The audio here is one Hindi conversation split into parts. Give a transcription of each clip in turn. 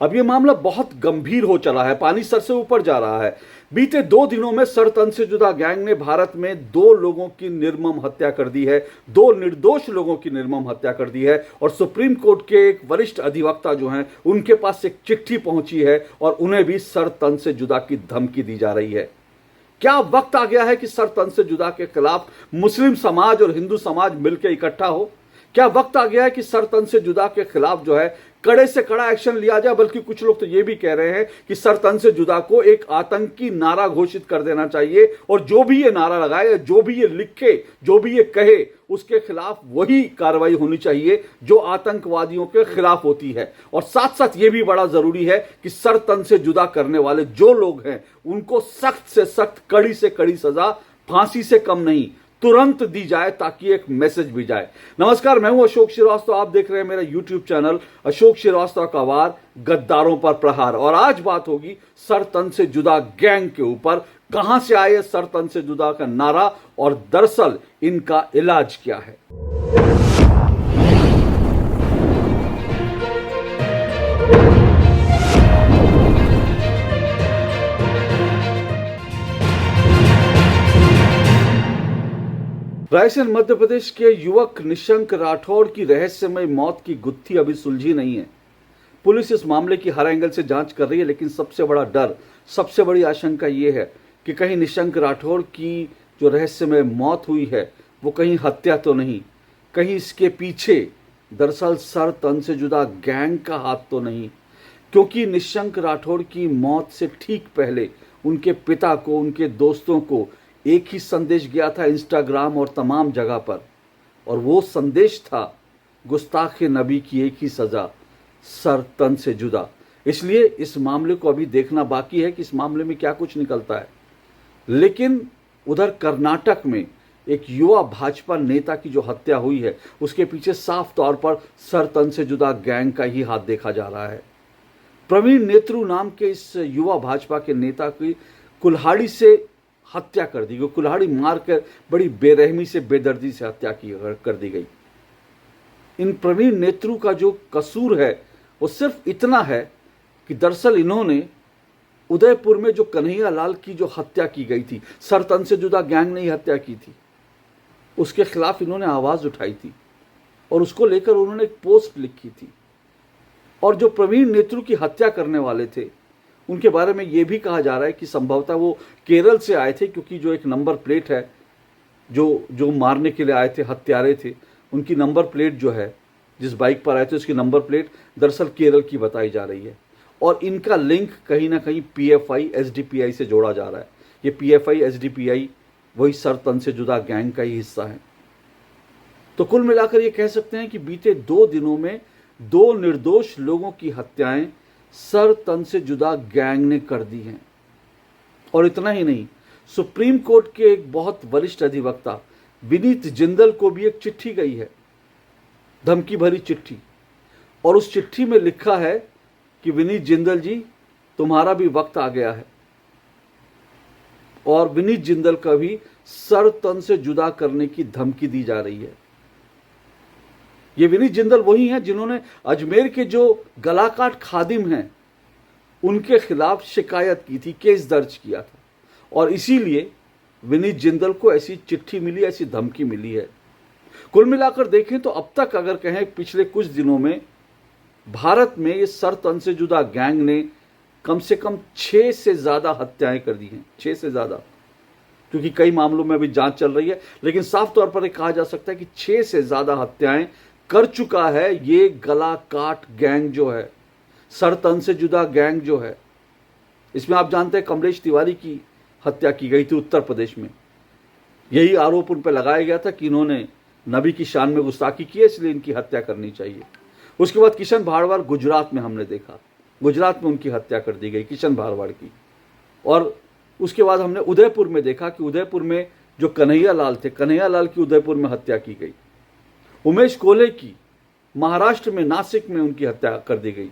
अब ये मामला बहुत गंभीर हो चला है, पानी सर से ऊपर जा रहा है। बीते 2 दिनों में सर तन से जुदा गैंग ने भारत में 2 लोगों की निर्मम हत्या कर दी है, 2 निर्दोष लोगों की निर्मम हत्या कर दी है। और सुप्रीम कोर्ट के एक वरिष्ठ अधिवक्ता जो हैं, उनके पास एक चिट्ठी पहुंची है और उन्हें भी सर तन से जुदा की धमकी दी जा रही है। क्या वक्त आ गया है कि सर तन से जुदा के खिलाफ मुस्लिम समाज और हिंदू समाज मिलकर इकट्ठा हो? क्या वक्त आ गया है कि सर तन से जुदा के खिलाफ जो है कड़े से कड़ा एक्शन लिया जाए? बल्कि कुछ लोग तो ये भी कह रहे हैं कि सर तन से जुदा को एक आतंकी नारा घोषित कर देना चाहिए और जो भी ये नारा लगाए, जो भी ये लिखे, जो भी ये कहे, उसके खिलाफ वही कार्रवाई होनी चाहिए जो आतंकवादियों के खिलाफ होती है। और साथ साथ ये भी बड़ा जरूरी है कि सर तन से जुदा करने वाले जो लोग हैं उनको सख्त से सख्त, कड़ी से कड़ी सजा, फांसी से कम नहीं, तुरंत दी जाए ताकि एक मैसेज भी जाए। नमस्कार, मैं हूं अशोक श्रीवास्तव, आप देख रहे हैं मेरा यूट्यूब चैनल अशोक श्रीवास्तव का वार, गद्दारों पर प्रहार। और आज बात होगी सर तन से जुदा गैंग के ऊपर। कहां से आए सर तन से जुदा का नारा और दरअसल इनका इलाज क्या है। रायसेन मध्य प्रदेश के युवक निशंक राठौड़ की रहस्यमय मौत की गुत्थी अभी सुलझी नहीं है। पुलिस इस मामले की हर एंगल से जांच कर रही है, लेकिन सबसे बड़ा डर, सबसे बड़ी आशंका ये है कि कहीं निशंक राठौड़ की जो रहस्यमय मौत हुई है वो कहीं हत्या तो नहीं, कहीं इसके पीछे दरअसल सर तन से जुदा गैंग का हाथ तो नहीं। क्योंकि निशंक राठौड़ की मौत से ठीक पहले उनके पिता को, उनके दोस्तों को एक ही संदेश गया था इंस्टाग्राम और तमाम जगह पर, और वो संदेश था गुस्ताख नबी की एक ही सजा, सर तन से जुदा। इसलिए इस मामले को अभी देखना बाकी है कि इस मामले में क्या कुछ निकलता है। लेकिन उधर कर्नाटक में एक युवा भाजपा नेता की जो हत्या हुई है उसके पीछे साफ तौर पर सर तन से जुदा गैंग का ही हाथ देखा जा रहा है। प्रवीण नेत्रु नाम के इस युवा भाजपा के नेता की कुल्हाड़ी से हत्या कर दी गई, कुल्हाड़ी मारकर बड़ी बेरहमी से, बेदर्दी से हत्या कर दी गई। इन प्रवीण नेत्रु का जो कसूर है वो सिर्फ इतना है कि दरअसल इन्होंने उदयपुर में जो कन्हैया लाल की जो हत्या की गई थी, सर तन से जुदा गैंग ने ही हत्या की थी, उसके खिलाफ इन्होंने आवाज उठाई थी और उसको लेकर उन्होंने एक पोस्ट लिखी थी। और जो प्रवीण नेत्रु की हत्या करने वाले थे उनके बारे में यह भी कहा जा रहा है कि संभवतः वो केरल से आए थे, क्योंकि जो एक नंबर प्लेट है जो मारने के लिए आए थे, हत्यारे थे, उनकी नंबर प्लेट जो है, जिस बाइक पर आए थे उसकी नंबर प्लेट दरअसल केरल की बताई जा रही है। और इनका लिंक कहीं ना कहीं पीएफआई एसडीपीआई से जोड़ा जा रहा है। ये पीएफआई एसडीपीआई वही सर तन से जुदा गैंग का ही हिस्सा है। तो कुल मिलाकर ये कह सकते हैं कि बीते 2 दिनों में 2 निर्दोष लोगों की हत्याएं सर तन से जुदा गैंग ने कर दी हैं। और इतना ही नहीं, सुप्रीम कोर्ट के एक बहुत वरिष्ठ अधिवक्ता विनीत जिंदल को भी एक चिट्ठी गई है, धमकी भरी चिट्ठी। और उस चिट्ठी में लिखा है कि विनीत जिंदल जी, तुम्हारा भी वक्त आ गया है। और विनीत जिंदल का भी सर तन से जुदा करने की धमकी दी जा रही है। ये विनीत जिंदल वही हैं जिन्होंने अजमेर के जो गलाकाट खादिम हैं उनके खिलाफ शिकायत की थी, केस दर्ज किया था। और इसीलिए विनीत जिंदल को ऐसी चिट्ठी मिली, ऐसी धमकी मिली है। कुल मिलाकर देखें तो अब तक अगर कहें पिछले कुछ दिनों में भारत में ये सर तन से जुदा गैंग ने कम से कम 6 से ज्यादा हत्याएं कर दी हैं, 6 से ज्यादा, क्योंकि कई मामलों में अभी जांच चल रही है। लेकिन साफ तौर पर यह कहा जा सकता है कि 6 से ज्यादा हत्याएं कर चुका है ये गला काट गैंग जो है, सर तन से जुदा गैंग जो है। इसमें आप जानते हैं कमलेश तिवारी की हत्या की गई थी उत्तर प्रदेश में। यही आरोप उन पर लगाया गया था कि इन्होंने नबी की शान में गुस्ताखी की है, इसलिए इनकी हत्या करनी चाहिए। उसके बाद किशन भारवाड़ गुजरात में हमने देखा, गुजरात में उनकी हत्या कर दी गई किशन भारवाड़ की। और उसके बाद हमने उदयपुर में देखा कि उदयपुर में जो कन्हैया लाल थे, कन्हैया लाल की उदयपुर में हत्या की गई। उमेश कोल्हे की महाराष्ट्र में, नासिक में उनकी हत्या कर दी गई,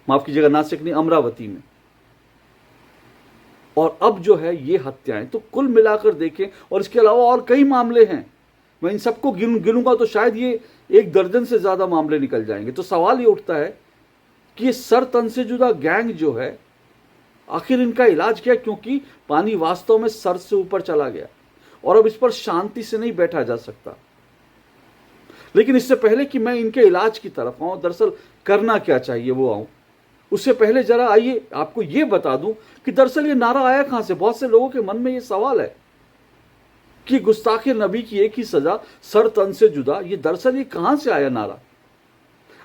माफ कीजिएगा नासिक नहीं, अमरावती में। और अब जो है ये हत्याएं, तो कुल मिलाकर देखें, और इसके अलावा और कई मामले हैं, मैं इन सबको गिनूंगा तो शायद ये 1 दर्जन से ज्यादा मामले निकल जाएंगे। तो सवाल ये उठता है कि ये सर तन से जुदा गैंग जो है, आखिर इनका इलाज क्या है, क्योंकि पानी वास्तव में सर से ऊपर चला गया और अब इस पर शांति से नहीं बैठा जा सकता। लेकिन इससे पहले कि मैं इनके इलाज की तरफ आऊं, दरअसल करना क्या चाहिए वो आऊं, उससे पहले जरा आइए आपको ये बता दूं कि दरअसल ये नारा आया कहां से। बहुत से लोगों के मन में ये सवाल है कि गुस्ताखे नबी की एक ही सजा, सर तन से जुदा, ये दरअसल ये कहां से आया नारा।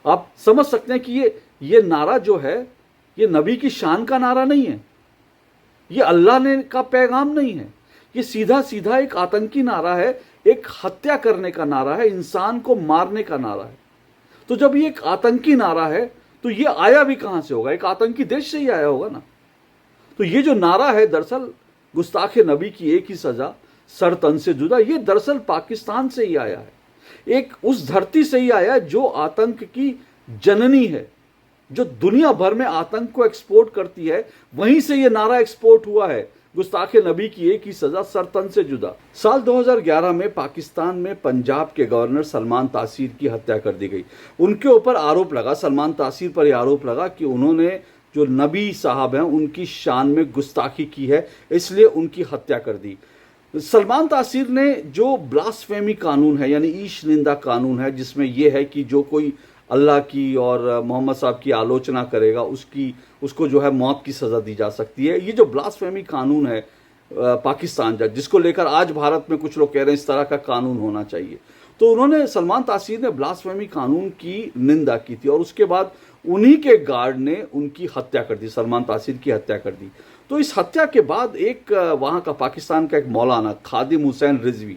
आप समझ सकते हैं कि ये नारा जो है, ये नबी की शान का नारा नहीं है, ये अल्लाह ने का पैगाम नहीं है, ये सीधा सीधा एक आतंकी नारा है, एक हत्या करने का नारा है, इंसान को मारने का नारा है। तो जब ये एक आतंकी नारा है तो ये आया भी कहां से होगा, एक आतंकी देश से ही आया होगा ना। तो ये जो नारा है दरअसल गुस्ताखे नबी की एक ही सजा, सर तन से जुदा, ये दरअसल पाकिस्तान से ही आया है, एक उस धरती से ही आया जो आतंक की जननी है, जो दुनिया भर में आतंक को एक्सपोर्ट करती है, वहीं से ये नारा एक्सपोर्ट हुआ है, गुस्ताखे नबी की एक ही सजा, सर तन से जुदा। साल 2011 में पाकिस्तान में पंजाब के गवर्नर सलमान तासीर की हत्या कर दी गई। उनके ऊपर आरोप लगा, सलमान तासीर पर यह आरोप लगा कि उन्होंने जो नबी साहब हैं उनकी शान में गुस्ताखी की है, इसलिए उनकी हत्या कर दी। सलमान तासीर ने जो ब्लास्फेमी कानून है, यानी ईश निंदा कानून है, जिसमें यह है कि जो कोई अल्लाह की और मोहम्मद साहब की आलोचना करेगा उसको जो है मौत की सज़ा दी जा सकती है। ये जो ब्लास्फेमी कानून है पाकिस्तान का, जिसको लेकर आज भारत में कुछ लोग कह रहे हैं इस तरह का कानून होना चाहिए, तो उन्होंने, सलमान तासीर ने ब्लास्फेमी कानून की निंदा की थी और उसके बाद उन्हीं के गार्ड ने उनकी हत्या कर दी, सलमान तासीर की हत्या कर दी। तो इस हत्या के बाद एक वहाँ का पाकिस्तान का एक मौलाना खादिम हुसैन रिजवी,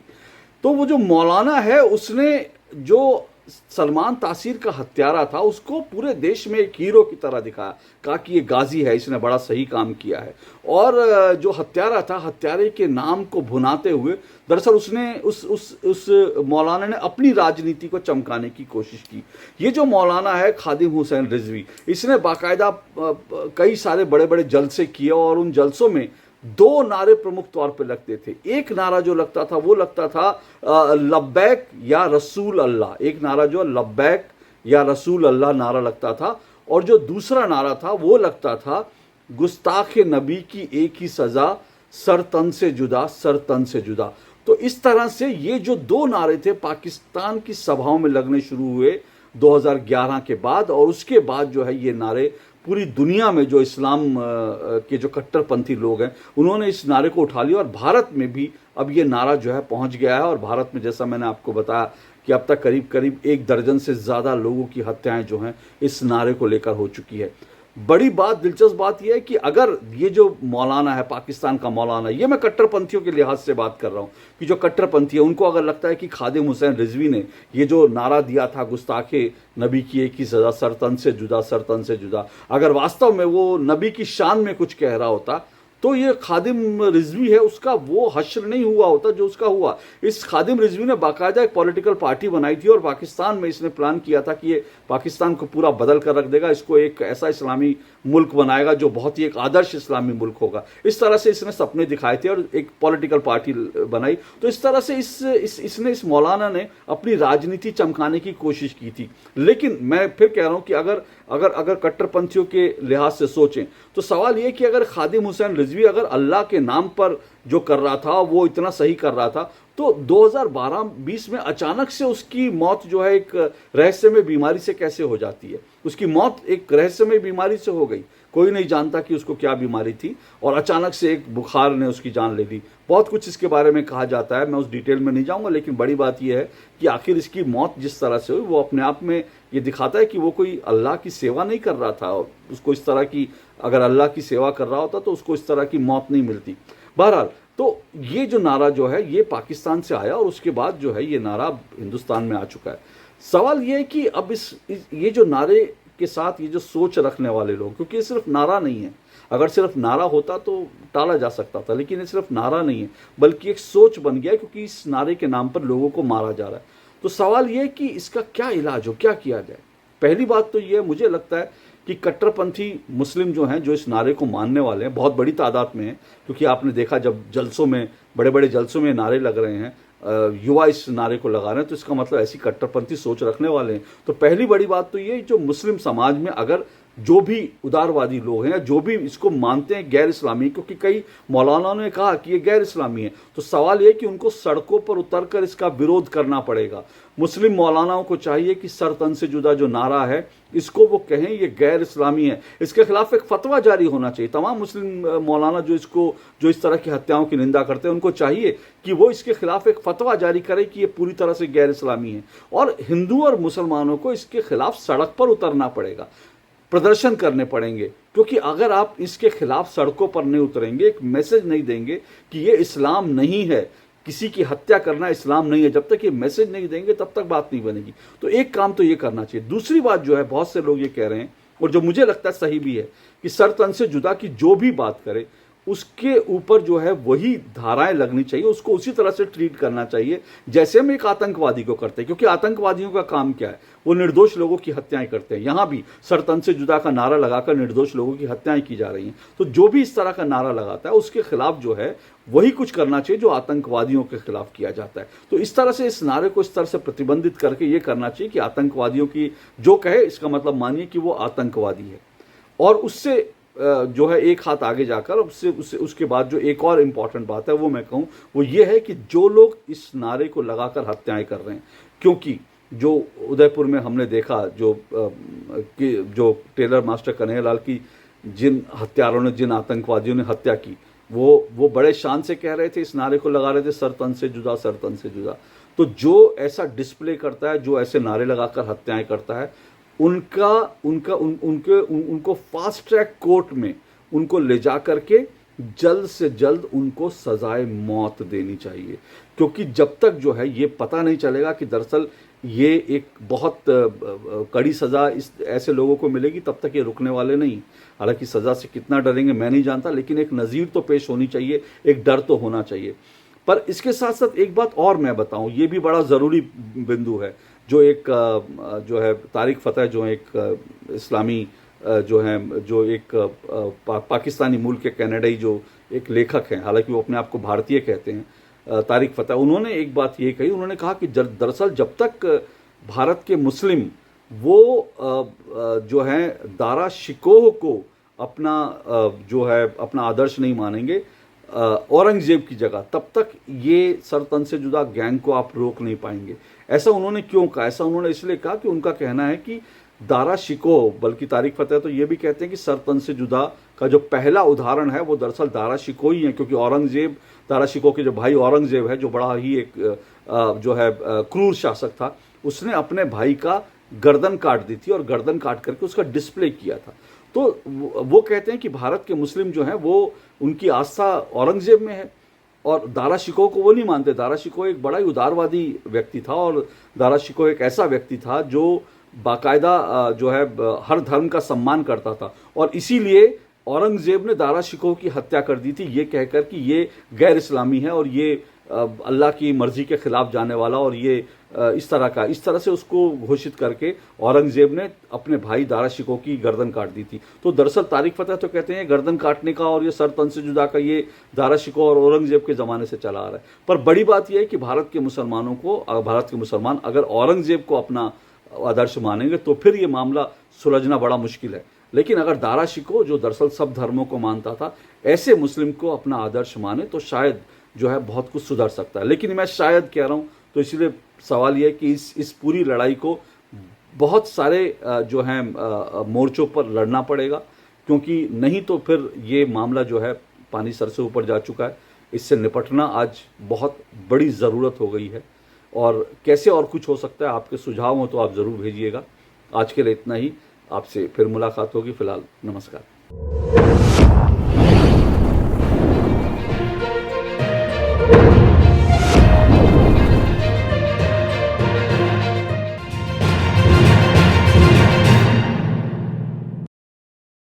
तो वो जो मौलाना है उसने जो सलमान तासीर का हत्यारा था उसको पूरे देश में एक हीरो की तरह दिखाया, कहा कि ये गाजी है, इसने बड़ा सही काम किया है। और जो हत्यारा था, हत्यारे के नाम को भुनाते हुए दरअसल उसने उस मौलाना ने अपनी राजनीति को चमकाने की कोशिश की। ये जो मौलाना है खादिम हुसैन रिजवी, इसने बाकायदा कई सारे बड़े बड़े जलसे किए और उन जलसों में दो नारे प्रमुख तौर पे लगते थे। एक नारा जो लगता था वो लगता था लब्बैक या रसूल अल्लाह, एक नारा जो लब्बैक या रसूल अल्लाह नारा लगता था, और जो दूसरा नारा था वो लगता था गुस्ताखे नबी की एक ही सजा, सर तन से जुदा, सर तन से जुदा। तो इस तरह से ये जो दो नारे थे पाकिस्तान की सभाओं में लगने शुरू हुए 2011 के बाद, और उसके बाद जो है ये नारे पूरी दुनिया में जो इस्लाम के जो कट्टरपंथी लोग हैं उन्होंने इस नारे को उठा लिया और भारत में भी अब ये नारा जो है पहुंच गया है। और भारत में जैसा मैंने आपको बताया कि अब तक करीब करीब 1 दर्जन से ज़्यादा लोगों की हत्याएं जो हैं इस नारे को लेकर हो चुकी है। बड़ी बात, दिलचस्प बात यह है कि अगर ये जो मौलाना है, पाकिस्तान का मौलाना, ये मैं कट्टरपंथियों के लिहाज से बात कर रहा हूँ कि जो कट्टरपंथी है उनको अगर लगता है कि खादिम हुसैन रिजवी ने ये जो नारा दिया था गुस्ताखे नबी की एक ही सजा, सर तन से जुदा, सर तन से जुदा, अगर वास्तव में वो नबी की शान में कुछ कह रहा होता तो ये खादिम रिजवी है उसका वो हश्र नहीं हुआ होता जो उसका हुआ। इस खादिम रिजवी ने बाकायदा एक पॉलिटिकल पार्टी बनाई थी और पाकिस्तान में इसने प्लान किया था कि ये पाकिस्तान को पूरा बदल कर रख देगा, इसको एक ऐसा इस्लामी मुल्क बनाएगा जो बहुत ही एक आदर्श इस्लामी मुल्क होगा। इस तरह से इसने सपने दिखाए थे और एक पॉलिटिकल पार्टी बनाई। तो इस तरह से इसने इस मौलाना ने अपनी राजनीति चमकाने की कोशिश की थी। लेकिन मैं फिर कह रहा हूं कि अगर कट्टरपंथियों के लिहाज से सोचें तो सवाल यह कि अगर खादिम हुसैन रिजवी अगर अल्लाह के नाम पर जो कर रहा था वो इतना सही कर रहा था तो 2012-20 में अचानक से उसकी मौत जो है एक रहस्यमय बीमारी से कैसे हो जाती है। उसकी मौत एक रहस्यमय बीमारी से हो गई, कोई नहीं जानता कि उसको क्या बीमारी थी और अचानक से एक बुखार ने उसकी जान ले ली। बहुत कुछ इसके बारे में कहा जाता है, मैं उस डिटेल में नहीं जाऊंगा, लेकिन बड़ी बात यह है कि आखिर इसकी मौत जिस तरह से हुई वो अपने आप में ये दिखाता है कि वो कोई अल्लाह की सेवा नहीं कर रहा था और उसको इस तरह की, अगर अल्लाह की सेवा कर रहा होता तो उसको इस तरह की मौत नहीं मिलती। बहरहाल, तो ये जो नारा जो है ये पाकिस्तान से आया और उसके बाद जो है ये नारा हिंदुस्तान में आ चुका है। सवाल ये है कि अब ये जो नारे के साथ ये जो सोच रखने वाले लोग, क्योंकि ये सिर्फ नारा नहीं है, अगर सिर्फ नारा होता तो टाला जा सकता था, लेकिन ये सिर्फ नारा नहीं है बल्कि एक सोच बन गया है, क्योंकि इस नारे के नाम पर लोगों को मारा जा रहा है। तो सवाल ये है कि इसका क्या इलाज हो, क्या किया जाए। पहली बात तो ये मुझे लगता है कि कट्टरपंथी मुस्लिम जो हैं, जो इस नारे को मानने वाले हैं, बहुत बड़ी तादाद में हैं, क्योंकि आपने देखा जब जलसों में, बड़े बड़े जलसों में नारे लग रहे हैं, युवा इस नारे को लगा रहे हैं, तो इसका मतलब ऐसी कट्टरपंथी सोच रखने वाले हैं। तो पहली बड़ी बात तो ये, जो मुस्लिम समाज में अगर जो भी उदारवादी लोग हैं, जो भी इसको मानते हैं गैर इस्लामी, क्योंकि कई मौलाना ने कहा कि ये गैर इस्लामी है, तो सवाल ये कि उनको सड़कों पर उतरकर इसका विरोध करना पड़ेगा। मुस्लिम मौलानाओं को चाहिए कि सर तन से जुदा जो नारा है इसको वो कहें ये गैर इस्लामी है, इसके खिलाफ एक फतवा जारी होना चाहिए। तमाम मुस्लिम मौलाना जो इस तरह की हत्याओं की निंदा करते हैं, उनको चाहिए कि वो इसके खिलाफ एक फतवा जारी करे कि ये पूरी तरह से गैर इस्लामी है। और हिंदू और मुसलमानों को इसके खिलाफ सड़क पर उतरना पड़ेगा, प्रदर्शन करने पड़ेंगे, क्योंकि अगर आप इसके खिलाफ सड़कों पर नहीं उतरेंगे, एक मैसेज नहीं देंगे कि ये इस्लाम नहीं है, किसी की हत्या करना इस्लाम नहीं है, जब तक ये मैसेज नहीं देंगे तब तक बात नहीं बनेगी। तो एक काम तो ये करना चाहिए। दूसरी बात जो है, बहुत से लोग ये कह रहे हैं और जो मुझे लगता है सही भी है कि सर तन से जुदा की जो भी बात करे उसके ऊपर जो है वही धाराएं लगनी चाहिए, उसको उसी तरह से ट्रीट करना चाहिए जैसे हम एक आतंकवादी को करते हैं, क्योंकि आतंकवादियों का काम क्या है, वो निर्दोष लोगों की हत्याएं करते हैं। यहां भी सर तन से जुदा का नारा लगाकर निर्दोष लोगों की हत्याएं की जा रही हैं। तो जो भी इस तरह का नारा लगाता है उसके खिलाफ जो है वही कुछ करना चाहिए जो आतंकवादियों के खिलाफ किया जाता है। तो इस तरह से इस नारे को इस तरह से प्रतिबंधित करके ये करना चाहिए कि आतंकवादियों की जो कहे इसका मतलब मानिए कि वो आतंकवादी है। और उससे जो है एक हाथ आगे जाकर उसके बाद जो एक और इम्पॉर्टेंट बात है वो मैं कहूँ, वो ये है कि जो लोग इस नारे को लगाकर हत्याएं कर रहे हैं, क्योंकि जो उदयपुर में हमने देखा जो टेलर मास्टर कन्हैयालाल की जिन हत्यारों ने, जिन आतंकवादियों ने हत्या की, वो बड़े शान से कह रहे थे, इस नारे को लगा रहे थे सर तन से जुदा, सर तन से जुदा। तो जो ऐसा डिस्प्ले करता है, जो ऐसे नारे लगाकर हत्याएं करता है, उनको फास्ट ट्रैक कोर्ट में उनको ले जा करके जल्द से जल्द उनको सजाए मौत देनी चाहिए। क्योंकि जब तक जो है ये पता नहीं चलेगा कि दरअसल ये एक बहुत कड़ी सजा ऐसे लोगों को मिलेगी, तब तक ये रुकने वाले नहीं। हालांकि सजा से कितना डरेंगे मैं नहीं जानता, लेकिन एक नज़ीर तो पेश होनी चाहिए, एक डर तो होना चाहिए। पर इसके साथ साथ एक बात और मैं बताऊं, ये भी बड़ा ज़रूरी बिंदु है। जो है तारिक फतेह, जो एक इस्लामी जो एक पाकिस्तानी मूल के कनाडाई जो एक लेखक हैं, हालांकि वो अपने आप को भारतीय कहते हैं, तारिक फतेह, उन्होंने एक बात ये कही, उन्होंने कहा कि दरअसल जब तक भारत के मुस्लिम वो जो है दारा शिकोह को अपना आदर्श नहीं मानेंगे औरंगजेब की जगह, तब तक ये सर तन से जुदा गैंग को आप रोक नहीं पाएंगे। ऐसा उन्होंने क्यों कहा? ऐसा उन्होंने इसलिए कहा कि उनका कहना है कि दारा शिकोह, बल्कि तारिक फतेह तो ये भी कहते हैं कि सर तन से जुदा का जो पहला उदाहरण है वो दरअसल दारा शिकोह ही है, क्योंकि औरंगजेब, दारा शिकोह के जो भाई औरंगजेब है, जो बड़ा ही एक जो है क्रूर शासक था, उसने अपने भाई का गर्दन काट दी थी और गर्दन काट करके उसका डिस्प्ले किया था। तो वो कहते हैं कि भारत के मुस्लिम जो हैं वो उनकी आस्था औरंगजेब में है और दारा शिकोह को वो नहीं मानते। दारा शिकोह एक बड़ा ही उदारवादी व्यक्ति था और दारा शिकोह एक ऐसा व्यक्ति था जो बाकायदा जो है हर धर्म का सम्मान करता था, और इसीलिए औरंगजेब ने दारा शिकोह की हत्या कर दी थी, ये कहकर कि ये गैर इस्लामी है और ये अल्लाह की मर्जी के खिलाफ जाने वाला, और ये इस तरह से उसको घोषित करके औरंगजेब ने अपने भाई दारा शिकोह की गर्दन काट दी थी। तो दरअसल तारिक फतेह तो कहते हैं गर्दन काटने का और ये सर तन से जुदा का ये दारा शिकोह और औरंगजेब के ज़माने से चला आ रहा है। पर बड़ी बात यह है कि भारत के मुसलमान अगर औरंगजेब को अपना आदर्श मानेंगे तो फिर ये मामला सुलझना बड़ा मुश्किल है। लेकिन अगर दारा शिकोह, जो दरअसल सब धर्मों को मानता था, ऐसे मुस्लिम को अपना आदर्श माने तो शायद जो है बहुत कुछ सुधर सकता है। लेकिन मैं शायद कह रहा हूँ, तो इसलिए सवाल यह है कि इस पूरी लड़ाई को बहुत सारे जो हैं मोर्चों पर लड़ना पड़ेगा, क्योंकि नहीं तो फिर ये मामला जो है पानी सर से ऊपर जा चुका है। इससे निपटना आज बहुत बड़ी ज़रूरत हो गई है, और कैसे और कुछ हो सकता है, आपके सुझाव हो तो आप ज़रूर भेजिएगा। आज के लिए इतना ही, आपसे फिर मुलाकात होगी। फिलहाल नमस्कार।